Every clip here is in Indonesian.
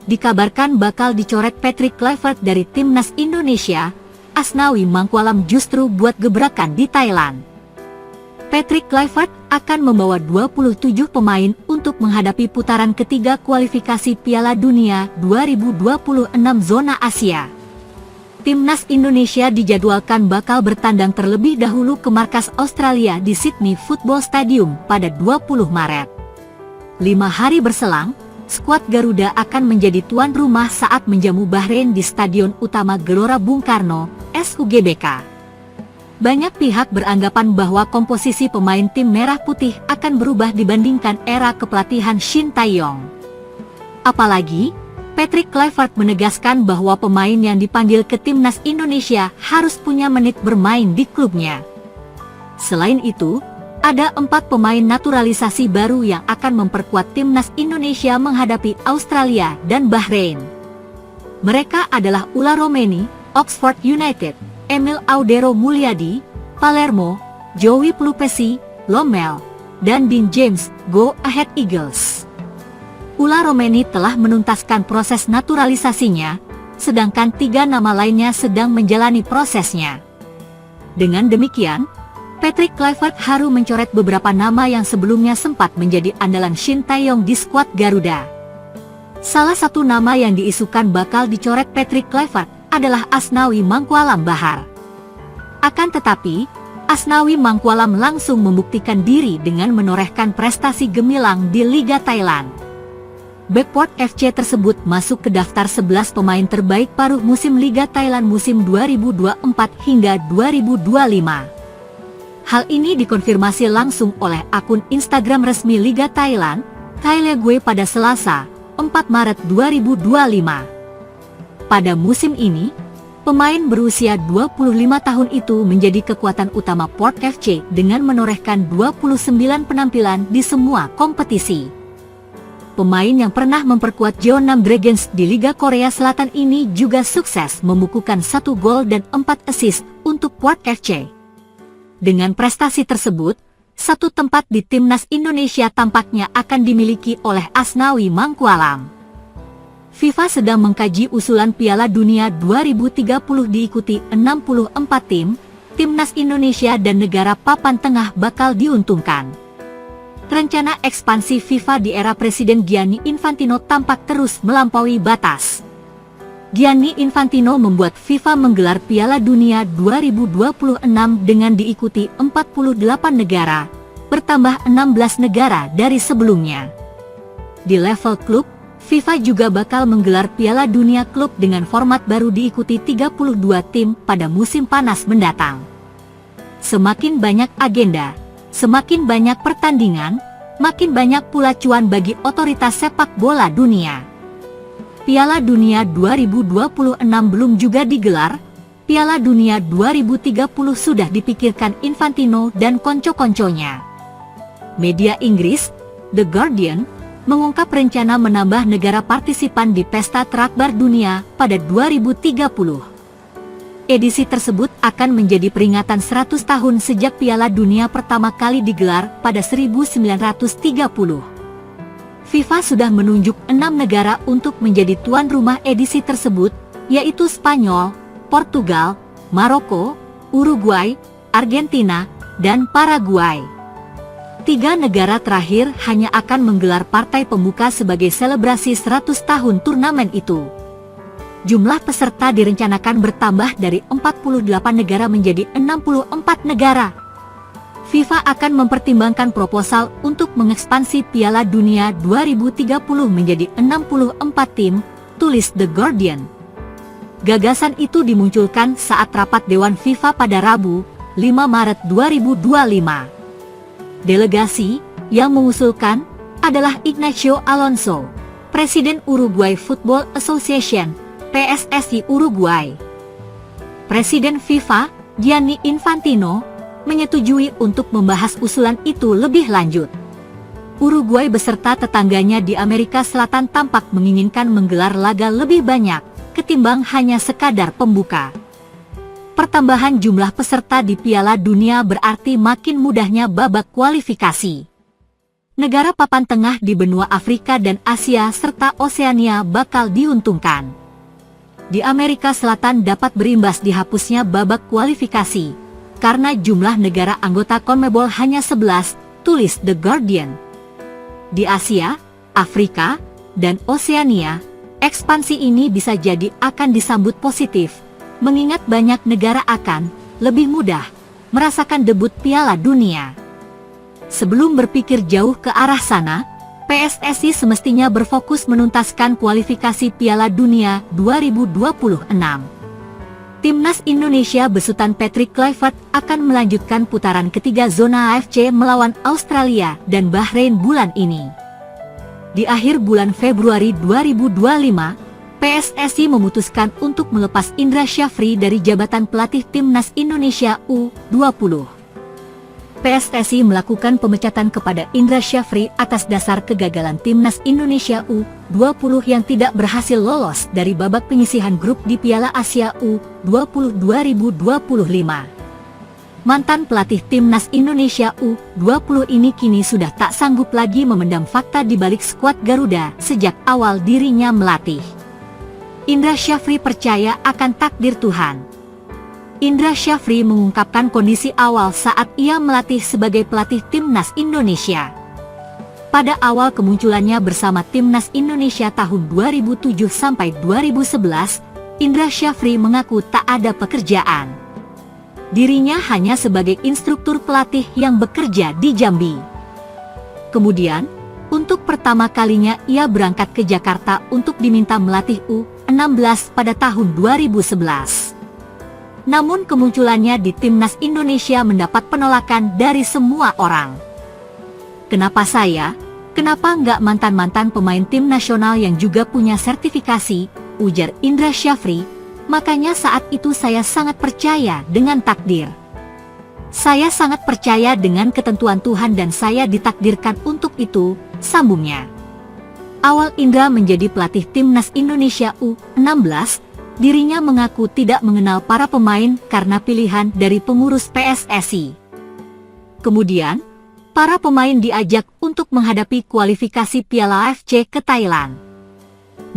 dikabarkan bakal dicoret Patrick Kluivert dari timnas Indonesia, Asnawi Mangkualam justru buat gebrakan di Thailand. Patrick Kluivert akan membawa 27 pemain untuk menghadapi putaran ketiga kualifikasi Piala Dunia 2026 zona Asia. Timnas Indonesia dijadwalkan bakal bertandang terlebih dahulu ke markas Australia di Sydney Football Stadium pada 20 Maret. 5 hari berselang, skuad Garuda akan menjadi tuan rumah saat menjamu Bahrain di Stadion Utama Gelora Bung Karno, SUGBK. Banyak pihak beranggapan bahwa komposisi pemain tim Merah Putih akan berubah dibandingkan era kepelatihan Shin Tae-yong. Apalagi, Patrick Kluivert menegaskan bahwa pemain yang dipanggil ke timnas Indonesia harus punya menit bermain di klubnya. Selain itu, ada 4 pemain naturalisasi baru yang akan memperkuat timnas Indonesia menghadapi Australia dan Bahrain. Mereka adalah Ula Romeni, Oxford United, Emil Audero Mulyadi, Palermo, Joey Pelupesi, Lommel, dan Dean James, Go Ahead Eagles. Ula Romeni telah menuntaskan proses naturalisasinya, sedangkan 3 nama lainnya sedang menjalani prosesnya. Dengan demikian, Patrick Kluivert haru mencoret beberapa nama yang sebelumnya sempat menjadi andalan Shin Tae-yong di skuad Garuda. Salah satu nama yang diisukan bakal dicoret Patrick Kluivert adalah Asnawi Mangkualam Bahar. Akan tetapi, Asnawi Mangkualam langsung membuktikan diri dengan menorehkan prestasi gemilang di Liga Thailand. Bek Port FC tersebut masuk ke daftar 11 pemain terbaik paruh musim Liga Thailand musim 2024 hingga 2025. Hal ini dikonfirmasi langsung oleh akun Instagram resmi Liga Thailand, Thailegue pada Selasa, 4 Maret 2025. Pada musim ini, pemain berusia 25 tahun itu menjadi kekuatan utama Port FC dengan menorehkan 29 penampilan di semua kompetisi. Pemain yang pernah memperkuat Jeonnam Dragons di Liga Korea Selatan ini juga sukses membukukan 1 gol dan 4 assist untuk Port FC. Dengan prestasi tersebut, 1 tempat di timnas Indonesia tampaknya akan dimiliki oleh Asnawi Mangkualam. FIFA sedang mengkaji usulan Piala Dunia 2030 diikuti 64 tim, timnas Indonesia dan negara papan tengah bakal diuntungkan. Rencana ekspansi FIFA di era Presiden Gianni Infantino tampak terus melampaui batas. Gianni Infantino membuat FIFA menggelar Piala Dunia 2026 dengan diikuti 48 negara, bertambah 16 negara dari sebelumnya. Di level klub, FIFA juga bakal menggelar Piala Dunia Klub dengan format baru diikuti 32 tim pada musim panas mendatang. Semakin banyak agenda, semakin banyak pertandingan, makin banyak pula cuan bagi otoritas sepak bola dunia. Piala Dunia 2026 belum juga digelar, Piala Dunia 2030 sudah dipikirkan Infantino dan konco-konconya. Media Inggris, The Guardian, mengungkap rencana menambah negara partisipan di pesta terakbar dunia pada 2030. Edisi tersebut akan menjadi peringatan 100 tahun sejak Piala Dunia pertama kali digelar pada 1930. FIFA sudah menunjuk 6 negara untuk menjadi tuan rumah edisi tersebut, yaitu Spanyol, Portugal, Maroko, Uruguay, Argentina, dan Paraguay. 3 negara terakhir hanya akan menggelar partai pembuka sebagai selebrasi 100 tahun turnamen itu. Jumlah peserta direncanakan bertambah dari 48 negara menjadi 64 negara. FIFA akan mempertimbangkan proposal untuk mengekspansi Piala Dunia 2030 menjadi 64 tim, tulis The Guardian. Gagasan itu dimunculkan saat rapat Dewan FIFA pada Rabu, 5 Maret 2025. Delegasi yang mengusulkan adalah Ignacio Alonso, Presiden Uruguay Football Association, PSSI Uruguay. Presiden FIFA, Gianni Infantino, menyetujui untuk membahas usulan itu lebih lanjut. Uruguay beserta tetangganya di Amerika Selatan tampak menginginkan menggelar laga lebih banyak, ketimbang hanya sekadar pembuka. Pertambahan jumlah peserta di Piala Dunia berarti makin mudahnya babak kualifikasi. negara papan tengah di benua Afrika dan Asia serta Oseania bakal diuntungkan. Di Amerika Selatan dapat berimbas dihapusnya babak kualifikasi, karena jumlah negara anggota CONMEBOL hanya 11, tulis The Guardian. Di Asia, Afrika, dan Oseania, ekspansi ini bisa jadi akan disambut positif, mengingat banyak negara akan lebih mudah merasakan debut Piala Dunia. Sebelum berpikir jauh ke arah sana, PSSI semestinya berfokus menuntaskan kualifikasi Piala Dunia 2026. Timnas Indonesia besutan Patrick Kluivert akan melanjutkan putaran ketiga zona AFC melawan Australia dan Bahrain bulan ini. Di akhir bulan Februari 2025, PSSI memutuskan untuk melepas Indra Syafri dari jabatan pelatih Timnas Indonesia U20. PSSI melakukan pemecatan kepada Indra Syafri atas dasar kegagalan Timnas Indonesia U20 yang tidak berhasil lolos dari babak penyisihan grup di Piala Asia U20 2025. Mantan pelatih Timnas Indonesia U20 ini kini sudah tak sanggup lagi memendam fakta di balik skuad Garuda sejak awal dirinya melatih. Indra Syafri percaya akan takdir Tuhan. Indra Syafri mengungkapkan kondisi awal saat ia melatih sebagai pelatih Timnas Indonesia. Pada awal kemunculannya bersama Timnas Indonesia tahun 2007 sampai 2011, Indra Syafri mengaku tak ada pekerjaan. Dirinya hanya sebagai instruktur pelatih yang bekerja di Jambi. Kemudian, untuk pertama kalinya ia berangkat ke Jakarta untuk diminta melatih U16 pada tahun 2011. Namun kemunculannya di Timnas Indonesia mendapat penolakan dari semua orang. Kenapa saya? Kenapa nggak mantan-mantan pemain tim nasional yang juga punya sertifikasi? Ujar Indra Syafri. Makanya saat itu saya sangat percaya dengan takdir. Saya sangat percaya dengan ketentuan Tuhan dan saya ditakdirkan untuk itu, sambungnya. Awal Indra menjadi pelatih Timnas Indonesia U16, dirinya mengaku tidak mengenal para pemain karena pilihan dari pengurus PSSI. Kemudian, para pemain diajak untuk menghadapi kualifikasi Piala AFC ke Thailand.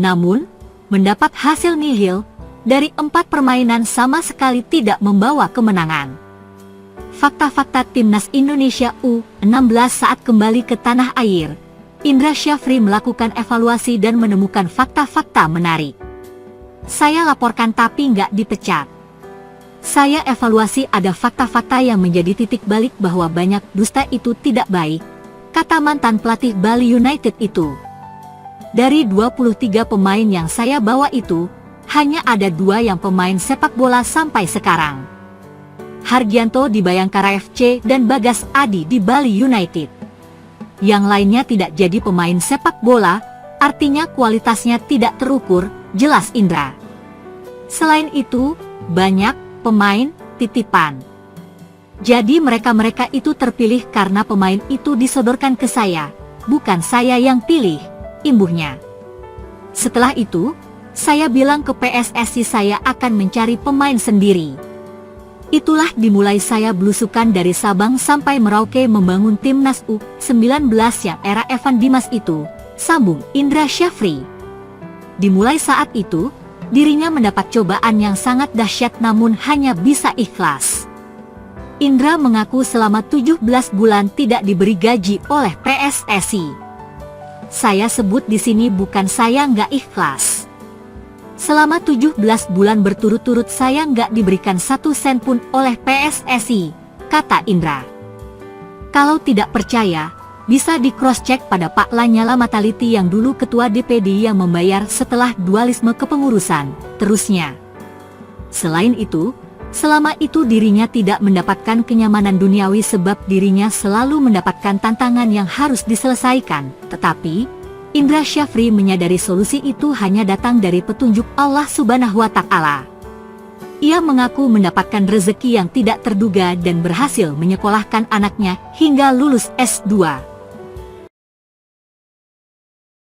Namun, mendapat hasil nihil, dari 4 permainan sama sekali tidak membawa kemenangan. Fakta-fakta Timnas Indonesia U16 saat kembali ke tanah air, Indra Syafri melakukan evaluasi dan menemukan fakta-fakta menarik. Saya laporkan tapi nggak dipecat. Saya evaluasi ada fakta-fakta yang menjadi titik balik bahwa banyak dusta itu tidak baik, kata mantan pelatih Bali United itu. Dari 23 pemain yang saya bawa itu, hanya ada 2 yang pemain sepak bola sampai sekarang. Hargianto di Bayangkara FC dan Bagas Adi di Bali United. Yang lainnya tidak jadi pemain sepak bola, artinya kualitasnya tidak terukur, jelas Indra. Selain itu, banyak pemain titipan. Jadi mereka-mereka itu terpilih karena pemain itu disodorkan ke saya, bukan saya yang pilih, imbuhnya. Setelah itu, saya bilang ke PSSI saya akan mencari pemain sendiri. Itulah dimulai saya belusukan dari Sabang sampai Merauke membangun Timnas U19 yang era Evan Dimas itu, sambung Indra Syafri. Dimulai saat itu, dirinya mendapat cobaan yang sangat dahsyat namun hanya bisa ikhlas. Indra mengaku selama 17 bulan tidak diberi gaji oleh PSSI. Saya sebut di sini bukan saya nggak ikhlas. Selama 17 bulan berturut-turut saya nggak diberikan 1 sen pun oleh PSSI, kata Indra. Kalau tidak percaya, bisa di cross-check pada Pak Lanyala Mataliti yang dulu ketua DPD yang membayar setelah dualisme kepengurusan, terusnya. Selain itu, selama itu dirinya tidak mendapatkan kenyamanan duniawi sebab dirinya selalu mendapatkan tantangan yang harus diselesaikan, tetapi Indra Syafri menyadari solusi itu hanya datang dari petunjuk Allah Subhanahu wa Ta'ala. Ia mengaku mendapatkan rezeki yang tidak terduga dan berhasil menyekolahkan anaknya hingga lulus S2.